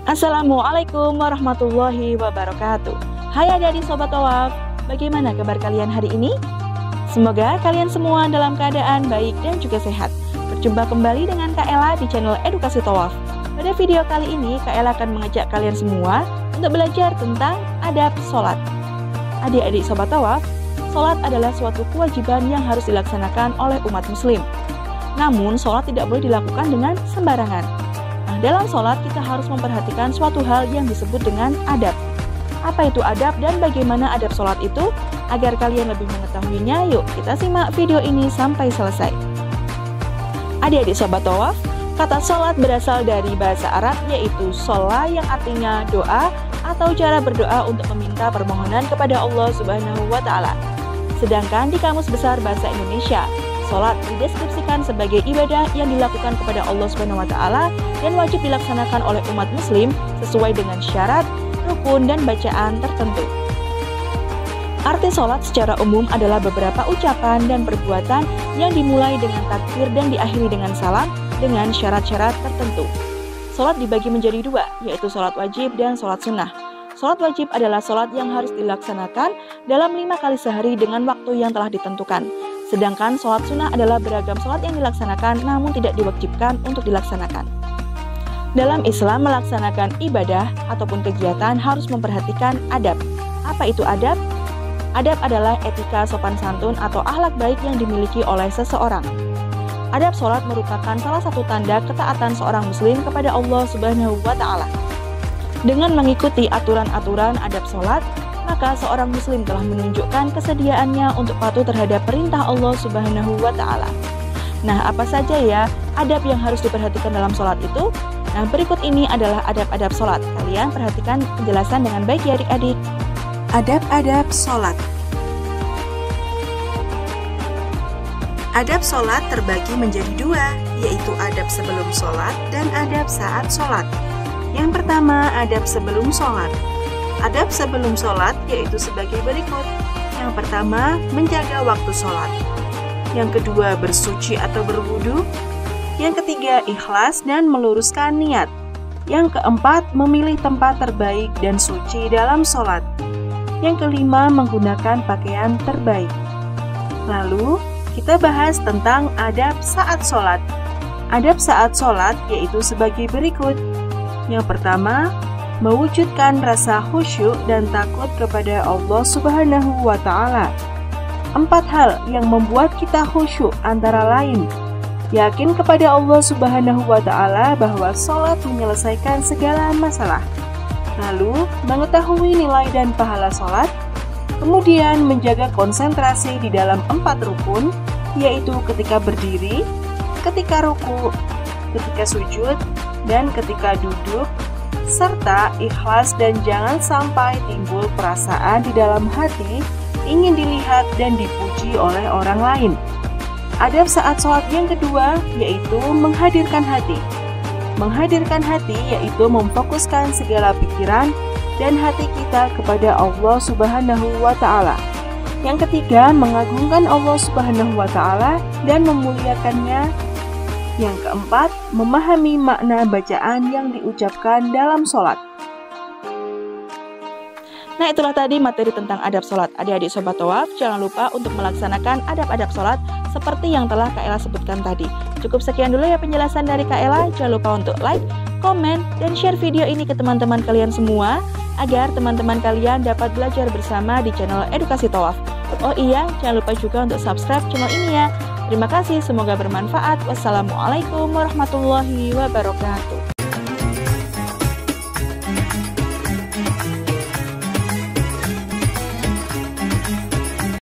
Assalamualaikum warahmatullahi wabarakatuh. Hai adik-adik Sobat Thawaf, bagaimana kabar kalian hari ini? Semoga kalian semua dalam keadaan baik dan juga sehat. Berjumpa kembali dengan Kak Ella di channel Edukasi Thawaf. Pada video kali ini, Kak Ella akan mengajak kalian semua untuk belajar tentang adab sholat. Adik-adik Sobat Thawaf, sholat adalah suatu kewajiban yang harus dilaksanakan oleh umat muslim. Namun, sholat tidak boleh dilakukan dengan sembarangan. Dalam sholat kita harus memperhatikan suatu hal yang disebut dengan adab. Apa itu adab dan bagaimana adab sholat itu? Agar kalian lebih mengetahuinya, yuk kita simak video ini sampai selesai. Adik-adik Sobat Thawaf, kata sholat berasal dari bahasa Arab yaitu sholat yang artinya doa atau cara berdoa untuk meminta permohonan kepada Allah Subhanahu wa Ta'ala. Sedangkan di Kamus Besar Bahasa Indonesia, sholat dideskripsikan sebagai ibadah yang dilakukan kepada Allah Subhanahu wa Ta'ala dan wajib dilaksanakan oleh umat muslim sesuai dengan syarat, rukun, dan bacaan tertentu. Arti sholat secara umum adalah beberapa ucapan dan perbuatan yang dimulai dengan takbir dan diakhiri dengan salam dengan syarat-syarat tertentu. Sholat dibagi menjadi dua, yaitu sholat wajib dan sholat sunnah. Sholat wajib adalah sholat yang harus dilaksanakan dalam 5 kali sehari dengan waktu yang telah ditentukan. Sedangkan sholat sunnah adalah beragam sholat yang dilaksanakan namun tidak diwajibkan untuk dilaksanakan. Dalam Islam, melaksanakan ibadah ataupun kegiatan harus memperhatikan adab. Apa itu adab? Adab adalah etika sopan santun atau akhlak baik yang dimiliki oleh seseorang. Adab sholat merupakan salah satu tanda ketaatan seorang muslim kepada Allah Subhanahu wa Ta'ala. Dengan mengikuti aturan-aturan adab sholat, maka seorang muslim telah menunjukkan kesediaannya untuk patuh terhadap perintah Allah Subhanahu wa Ta'ala. Nah, apa saja ya adab yang harus diperhatikan dalam sholat itu? Nah, berikut ini adalah adab-adab sholat. Kalian perhatikan penjelasan dengan baik ya adik-adik. Adab-adab sholat. Adab sholat terbagi menjadi dua, yaitu adab sebelum sholat dan adab saat sholat. Yang pertama, adab sebelum sholat. Adab sebelum sholat yaitu sebagai berikut. Yang pertama, menjaga waktu sholat. Yang kedua, bersuci atau berwudu. Yang ketiga, ikhlas dan meluruskan niat. Yang keempat, memilih tempat terbaik dan suci dalam sholat. Yang kelima, menggunakan pakaian terbaik. Lalu, kita bahas tentang adab saat sholat. Adab saat sholat yaitu sebagai berikut. Yang pertama, mewujudkan rasa khusyuk dan takut kepada Allah Subhanahu wa Ta'ala. 4 hal yang membuat kita khusyuk antara lain: yakin kepada Allah Subhanahu wa Ta'ala bahwa sholat menyelesaikan segala masalah, lalu mengetahui nilai dan pahala sholat, kemudian menjaga konsentrasi di dalam 4 rukun, yaitu ketika berdiri, ketika ruku, ketika sujud, dan ketika duduk, serta ikhlas dan jangan sampai timbul perasaan di dalam hati ingin dilihat dan dipuji oleh orang lain. Adab saat sholat yang kedua yaitu menghadirkan hati. Menghadirkan hati yaitu memfokuskan segala pikiran dan hati kita kepada Allah Subhanahu wa Ta'ala. Yang ketiga, mengagungkan Allah Subhanahu wa Ta'ala dan memuliakannya. Yang keempat, memahami makna bacaan yang diucapkan dalam sholat. Nah, itulah tadi materi tentang adab sholat. Adik-adik Sobat Thawaf, jangan lupa untuk melaksanakan adab-adab sholat seperti yang telah Kak Ella sebutkan tadi. Cukup sekian dulu ya penjelasan dari Kak Ella. Jangan lupa untuk like, komen, dan share video ini ke teman-teman kalian semua, agar teman-teman kalian dapat belajar bersama di channel Edukasi Thawaf. Oh iya, jangan lupa juga untuk subscribe channel ini ya. Terima kasih, semoga bermanfaat. Wassalamualaikum warahmatullahi wabarakatuh.